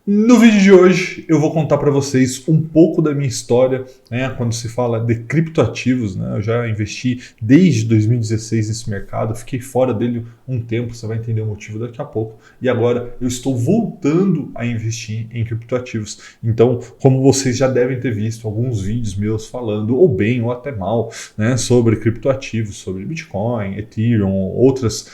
No vídeo de hoje eu vou contar para vocês um pouco da minha história, né, quando se fala de criptoativos, né, eu já investi desde 2016 nesse mercado, fiquei fora dele um tempo, você vai entender o motivo daqui a pouco, e agora eu estou voltando a investir em criptoativos. Então, como vocês já devem ter visto alguns vídeos meus falando, ou bem ou até mal, né, sobre criptoativos, sobre Bitcoin, Ethereum, outras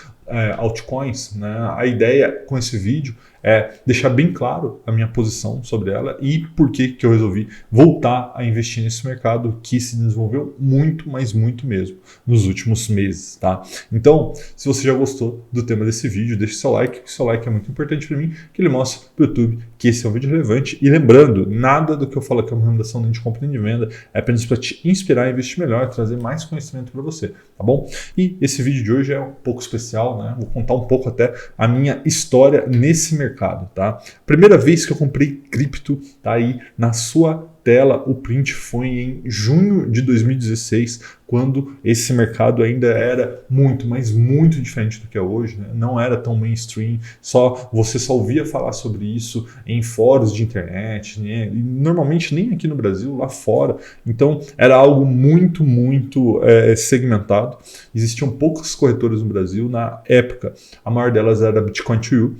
altcoins, né, a ideia com esse vídeo é deixar bem claro a minha posição sobre ela e por que eu resolvi voltar a investir nesse mercado que se desenvolveu muito, mas muito mesmo nos últimos meses, tá? Então, se você já gostou do tema desse vídeo, deixe seu like, que seu like é muito importante para mim, que ele mostra para o YouTube que esse é um vídeo relevante. E lembrando, nada do que eu falo aqui é uma recomendação nem de compra nem de venda, é apenas para te inspirar a investir melhor, trazer mais conhecimento para você, tá bom? E esse vídeo de hoje é um pouco especial, né? Vou contar um pouco até a minha história nesse mercado. Tá? Primeira vez que eu comprei cripto, tá aí na sua tela, o print foi em junho de 2016, quando esse mercado ainda era muito, mas muito diferente do que é hoje, né? Não era tão mainstream, você só ouvia falar sobre isso em fóruns de internet, né? E normalmente nem aqui no Brasil, lá fora. Então era algo muito, muito segmentado. Existiam poucas corretoras no Brasil na época. A maior delas era Bitcoin to You.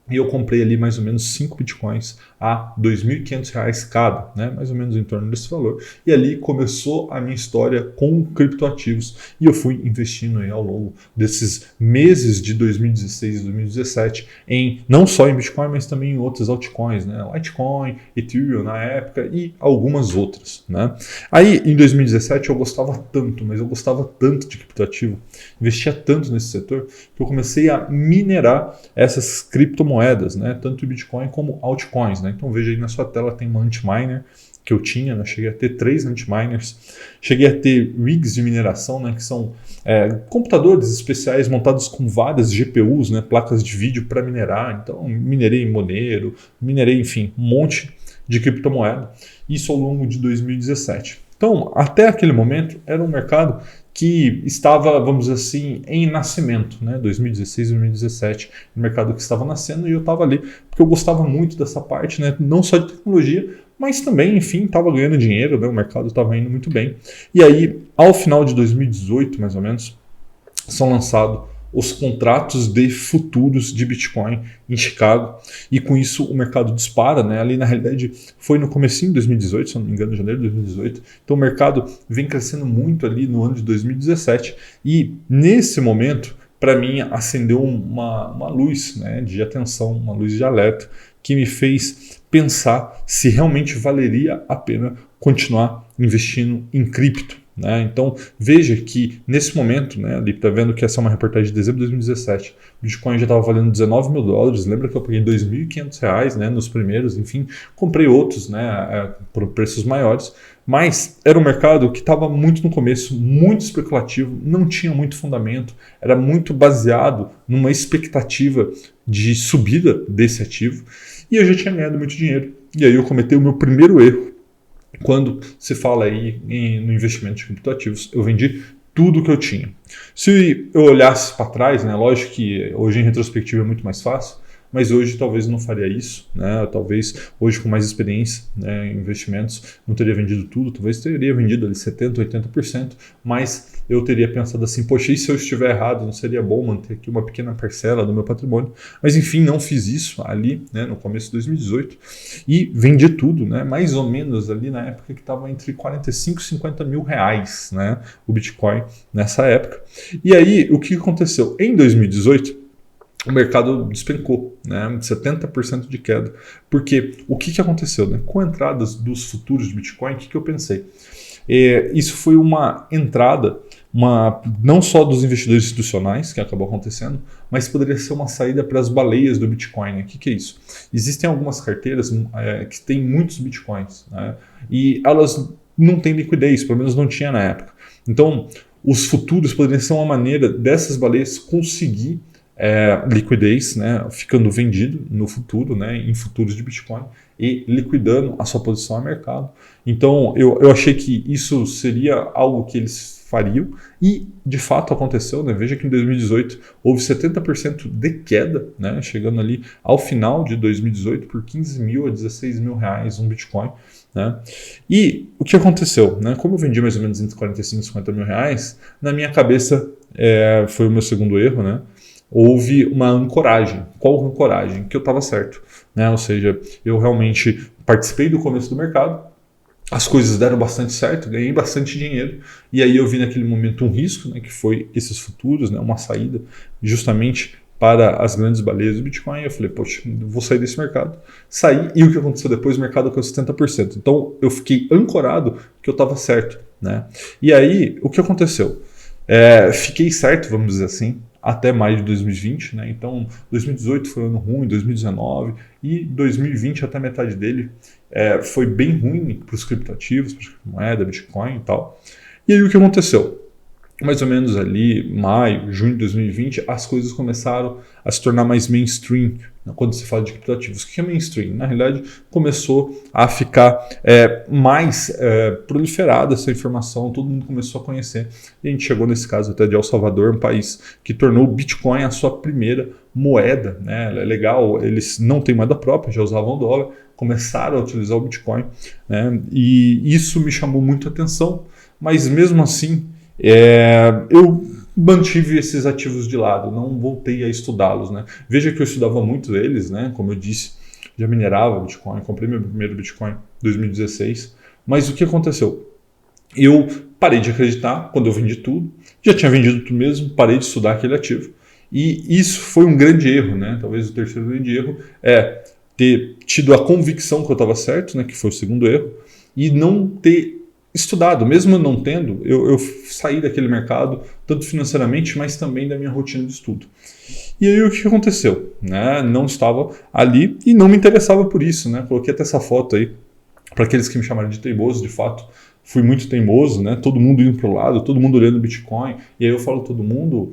E eu comprei ali mais ou menos 5 bitcoins a R$ 2.500 cada, né? Mais ou menos em torno desse valor. E ali começou a minha história com criptoativos. E eu fui investindo aí ao longo desses meses de 2016 e 2017 não só em Bitcoin, mas também em outras altcoins, né? Litecoin, Ethereum na época e algumas outras, né? Aí em 2017 eu gostava tanto, mas eu gostava tanto de criptoativo, investia tanto nesse setor, que eu comecei a minerar essas criptomoedas, né? Tanto o Bitcoin como altcoins, né? Então veja aí na sua tela, tem uma Antminer que eu tinha, né? Cheguei a ter 3 Antminers, cheguei a ter rigs de mineração, né? Que são computadores especiais montados com várias GPUs, né? Placas de vídeo para minerar. Então minerei Monero, minerei, enfim, um monte de criptomoeda, isso ao longo de 2017. Então, até aquele momento, era um mercado que estava, vamos dizer assim, em nascimento, né? 2016, 2017, um mercado que estava nascendo e eu estava ali porque eu gostava muito dessa parte, né? Não só de tecnologia, mas também, enfim, estava ganhando dinheiro, né? O mercado estava indo muito bem. E aí, ao final de 2018, mais ou menos, são lançados os contratos de futuros de Bitcoin em Chicago, e com isso o mercado dispara, né? Ali na realidade foi no comecinho de 2018, se não me engano, janeiro de 2018, então o mercado vem crescendo muito ali no ano de 2017, e nesse momento, para mim, acendeu uma luz, né, de atenção, uma luz de alerta, que me fez pensar se realmente valeria a pena continuar investindo em cripto. Né? Então veja que nesse momento, né, ali está vendo que essa é uma reportagem de dezembro de 2017, o Bitcoin já estava valendo $19 mil, lembra que eu paguei R$ 2.500, né, nos primeiros, enfim, comprei outros, né, por preços maiores, mas era um mercado que estava muito no começo, muito especulativo, não tinha muito fundamento, era muito baseado numa expectativa de subida desse ativo, e eu já tinha ganhado muito dinheiro, e aí eu cometi o meu primeiro erro. Quando se fala aí no investimento de criptoativos, eu vendi tudo que eu tinha. Se eu olhasse para trás, né, lógico que hoje em retrospectiva é muito mais fácil, mas hoje talvez não faria isso, né? Talvez hoje com mais experiência, né, em investimentos não teria vendido tudo, talvez teria vendido ali 70%, 80%, mas eu teria pensado assim, poxa, e se eu estiver errado, não seria bom manter aqui uma pequena parcela do meu patrimônio? Mas enfim, não fiz isso ali, né, no começo de 2018 e vendi tudo, né, mais ou menos ali na época que estava entre 45 e 50 mil reais, né, o Bitcoin nessa época. E aí, o que aconteceu? Em 2018, o mercado despencou, né? 70% de queda. Porque o que aconteceu? Né? Com a entrada dos futuros de Bitcoin, o que eu pensei? Isso foi uma entrada, não só dos investidores institucionais, que acabou acontecendo, mas poderia ser uma saída para as baleias do Bitcoin. Né? O que é isso? Existem algumas carteiras que têm muitos Bitcoins, né? E elas não têm liquidez, pelo menos não tinha na época. Então, os futuros poderiam ser uma maneira dessas baleias conseguir liquidez, né, ficando vendido no futuro, né, em futuros de Bitcoin e liquidando a sua posição a mercado. Então eu achei que isso seria algo que eles fariam, e de fato aconteceu, né? Veja que em 2018 houve 70% de queda, né? Chegando ali ao final de 2018 por 15 mil a 16 mil reais um Bitcoin, né? E o que aconteceu, né? Como eu vendi mais ou menos entre 45 e 50 mil reais, na minha cabeça foi o meu segundo erro, né? Houve uma ancoragem. Qual ancoragem? Que eu estava certo, né? Ou seja, eu realmente participei do começo do mercado, as coisas deram bastante certo, ganhei bastante dinheiro, e aí eu vi naquele momento um risco, né, que foi esses futuros, né, uma saída justamente para as grandes baleias do Bitcoin. Eu falei, poxa, vou sair desse mercado. Saí, e o que aconteceu depois? O mercado caiu 70%. Então eu fiquei ancorado que eu estava certo, né? E aí, o que aconteceu? Fiquei certo, vamos dizer assim, até maio de 2020, né? Então 2018 foi um ano ruim, 2019 e 2020 até metade dele foi bem ruim para os criptoativos, para a criptomoeda, Bitcoin e tal. E aí o que aconteceu? Mais ou menos ali, maio, junho de 2020, as coisas começaram a se tornar mais mainstream, né, quando se fala de criptoativos. O que é mainstream? Na realidade, começou a ficar mais proliferada essa informação, todo mundo começou a conhecer. E a gente chegou nesse caso até de El Salvador, um país que tornou o Bitcoin a sua primeira moeda, né? É legal, eles não têm moeda própria, já usavam dólar, começaram a utilizar o Bitcoin, né? E isso me chamou muito a atenção, mas mesmo assim, eu mantive esses ativos de lado, não voltei a estudá-los, né? Veja que eu estudava muito eles, né? Como eu disse, já minerava Bitcoin, comprei meu primeiro Bitcoin em 2016, mas o que aconteceu? Eu parei de acreditar quando eu vendi tudo, já tinha vendido tudo mesmo, parei de estudar aquele ativo, e isso foi um grande erro, né? Talvez o terceiro grande erro é ter tido a convicção que eu estava certo, né? Que foi o segundo erro, e não ter estudado, mesmo não tendo, eu saí daquele mercado, tanto financeiramente, mas também da minha rotina de estudo. E aí o que aconteceu? Né? Não estava ali e não me interessava por isso, né? Coloquei até essa foto aí, para aqueles que me chamaram de teimoso, de fato, fui muito teimoso, né? Todo mundo indo para o lado, todo mundo olhando o Bitcoin, e aí eu falo todo mundo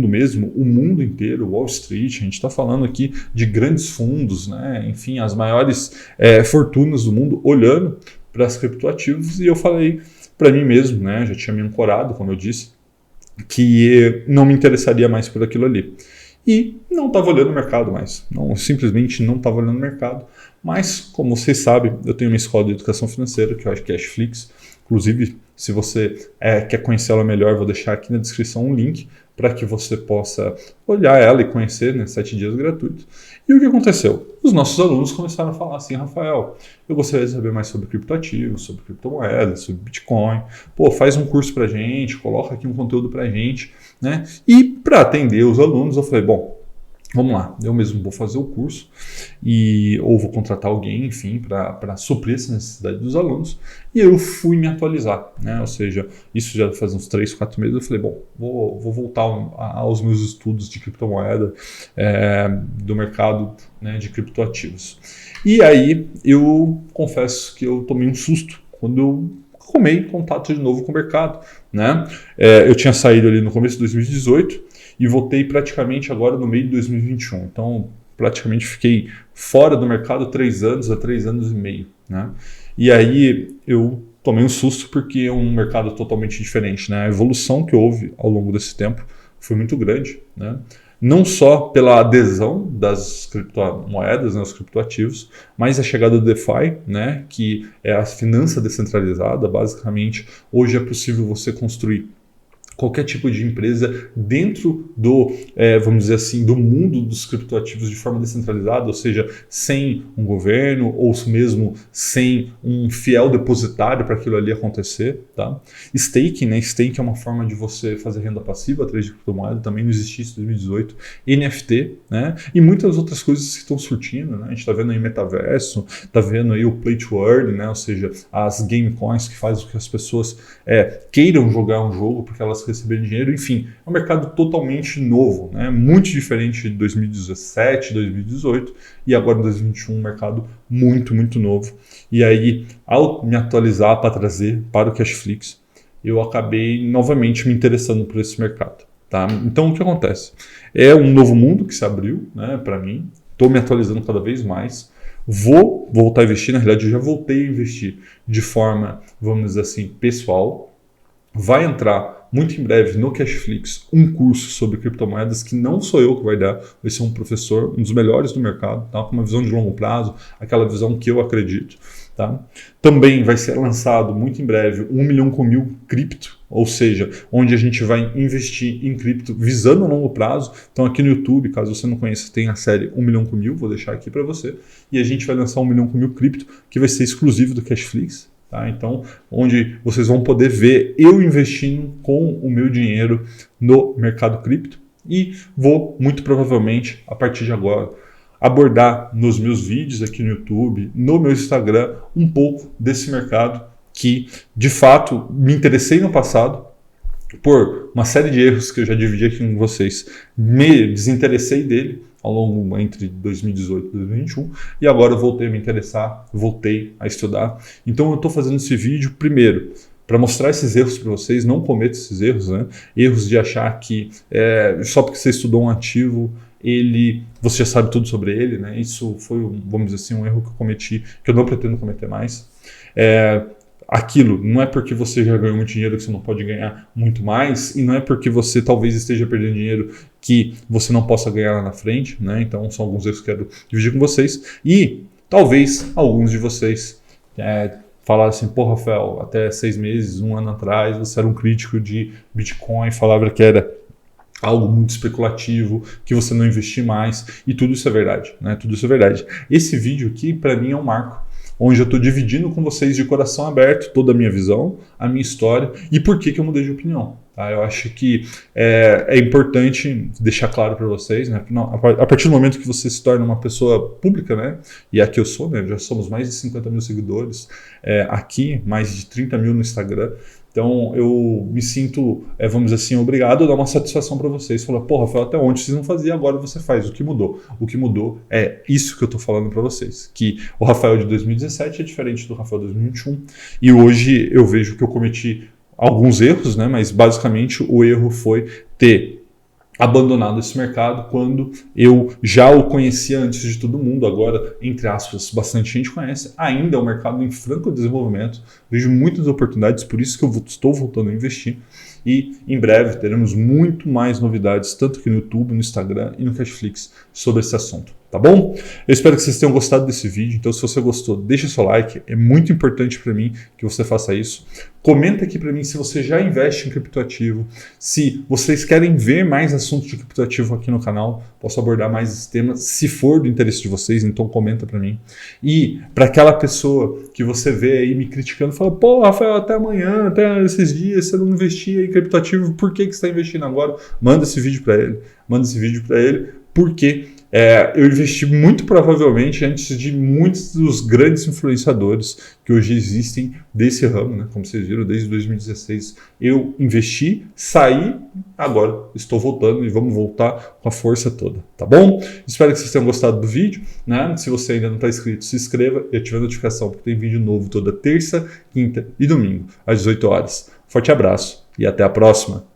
mesmo, o mundo inteiro, Wall Street, a gente está falando aqui de grandes fundos, né? Enfim, as maiores fortunas do mundo olhando para as criptoativos, e eu falei para mim mesmo, né, já tinha me ancorado, como eu disse, que não me interessaria mais por aquilo ali. E não estava olhando o mercado mais, simplesmente não estava olhando o mercado. Mas, como vocês sabem, eu tenho uma escola de educação financeira, que é a Cashflix. Inclusive, se você quer conhecer ela melhor, eu vou deixar aqui na descrição um link para que você possa olhar ela e conhecer, né, 7 dias gratuitos. E o que aconteceu? Os nossos alunos começaram a falar assim, Rafael, eu gostaria de saber mais sobre criptoativos, sobre criptomoedas, sobre Bitcoin. Pô, faz um curso para gente, coloca aqui um conteúdo para gente, né? E para atender os alunos, eu falei, bom, vamos lá, eu mesmo vou fazer o curso ou vou contratar alguém, enfim, para suprir essa necessidade dos alunos. E eu fui me atualizar, né? Ou seja, isso já faz uns 3, 4 meses. Eu falei, bom, vou voltar aos meus estudos de criptomoeda, do mercado, né, de criptoativos. E aí eu confesso que eu tomei um susto quando eu tomei contato de novo com o mercado, né? Eu tinha saído ali no começo de 2018 e voltei praticamente agora no meio de 2021. Então, praticamente fiquei fora do mercado 3 anos a 3 anos e meio, né? E aí eu tomei um susto porque é um mercado totalmente diferente, né? A evolução que houve ao longo desse tempo foi muito grande, né? Não só pela adesão das criptomoedas, né, os criptoativos, mas a chegada do DeFi, né, que é a finança descentralizada. Basicamente, hoje é possível você construir qualquer tipo de empresa dentro do, vamos dizer assim, do mundo dos criptoativos de forma descentralizada, ou seja, sem um governo ou mesmo sem um fiel depositário para aquilo ali acontecer, tá? Staking, né? Staking é uma forma de você fazer renda passiva através de criptomoeda, também não existia isso em 2018. NFT, né? E muitas outras coisas que estão surgindo, né? A gente está vendo aí metaverso, está vendo aí o Play to Earn, né? Ou seja, as game coins que fazem com que as pessoas queiram jogar um jogo porque elas receberem dinheiro. Enfim, é um mercado totalmente novo, né? Muito diferente de 2017, 2018 e agora em 2021, um mercado muito, muito novo. E aí, ao me atualizar para trazer para o Cashflix, eu acabei novamente me interessando por esse mercado, tá? Então, o que acontece? É um novo mundo que se abriu, né, para mim. Estou me atualizando cada vez mais. Vou voltar a investir, na realidade eu já voltei a investir de forma, vamos dizer assim, pessoal. vai entrar muito em breve no Cashflix um curso sobre criptomoedas que não sou eu que vai dar, vai ser um professor, um dos melhores do mercado, tá? Com uma visão de longo prazo, aquela visão que eu acredito. Tá? Também vai ser lançado muito em breve 1 milhão com 1000 cripto, ou seja, onde a gente vai investir em cripto visando a longo prazo. Então aqui no YouTube, caso você não conheça, tem a série 1 milhão com 1000, vou deixar aqui para você. E a gente vai lançar 1 milhão com 1000 cripto, que vai ser exclusivo do Cashflix. Tá? Então, onde vocês vão poder ver eu investindo com o meu dinheiro no mercado cripto. E vou, muito provavelmente, a partir de agora, abordar nos meus vídeos aqui no YouTube, no meu Instagram, um pouco desse mercado que, de fato, me interessei no passado por uma série de erros que eu já dividi aqui com vocês. Me desinteressei dele ao longo entre 2018 e 2021 e agora eu voltei a me interessar, voltei a estudar. Então eu estou fazendo esse vídeo primeiro para mostrar esses erros para vocês, não cometa esses erros, né? Erros de achar que só porque você estudou um ativo você já sabe tudo sobre ele, né? Isso foi, vamos dizer assim, um erro que eu cometi, que eu não pretendo cometer mais. Aquilo não é porque você já ganhou muito dinheiro que você não pode ganhar muito mais, e não é porque você talvez esteja perdendo dinheiro que você não possa ganhar lá na frente, né? Então são alguns erros que eu quero dividir com vocês. E talvez alguns de vocês falaram assim, pô, Rafael, até 6 meses, 1 ano atrás, você era um crítico de Bitcoin, falava que era algo muito especulativo, que você não investir mais, e tudo isso é verdade, né? Tudo isso é verdade. Esse vídeo aqui, para mim, é um marco, onde eu estou dividindo com vocês de coração aberto toda a minha visão, a minha história e por que eu mudei de opinião. Tá? Eu acho que é importante deixar claro para vocês, né? A partir do momento que você se torna uma pessoa pública, né? E aqui eu sou, né? Já somos mais de 50 mil seguidores aqui, mais de 30 mil no Instagram. Então eu me sinto, vamos dizer assim, obrigado a dar uma satisfação para vocês. Falar, pô, Rafael, até ontem vocês não faziam, agora você faz. O que mudou? O que mudou é isso que eu estou falando para vocês. Que o Rafael de 2017 é diferente do Rafael de 2021. E hoje eu vejo que eu cometi alguns erros, né? Mas basicamente o erro foi ter abandonado esse mercado quando eu já o conhecia antes de todo mundo. Agora, entre aspas, bastante gente conhece. Ainda é um mercado em franco desenvolvimento. Vejo muitas oportunidades, por isso que eu estou voltando a investir. E em breve teremos muito mais novidades, tanto aqui no YouTube, no Instagram e no Cashflix, sobre esse assunto. Tá bom? Eu espero que vocês tenham gostado desse vídeo. Então, se você gostou, deixa seu like. É muito importante para mim que você faça isso. Comenta aqui para mim se você já investe em criptoativo. Se vocês querem ver mais assuntos de criptoativo aqui no canal, posso abordar mais esse tema. Se for do interesse de vocês, então comenta para mim. E para aquela pessoa que você vê aí me criticando, fala, pô, Rafael, até amanhã, até esses dias, você não investia em criptoativo, por que você está investindo agora? Manda esse vídeo para ele. Manda esse vídeo para ele, porque eu investi muito provavelmente antes de muitos dos grandes influenciadores que hoje existem desse ramo, né? Como vocês viram, desde 2016 eu investi, saí, agora estou voltando e vamos voltar com a força toda, tá bom? Espero que vocês tenham gostado do vídeo, né? Se você ainda não está inscrito, se inscreva e ative a notificação, porque tem vídeo novo toda terça, quinta e domingo, às 18 horas. Forte abraço e até a próxima!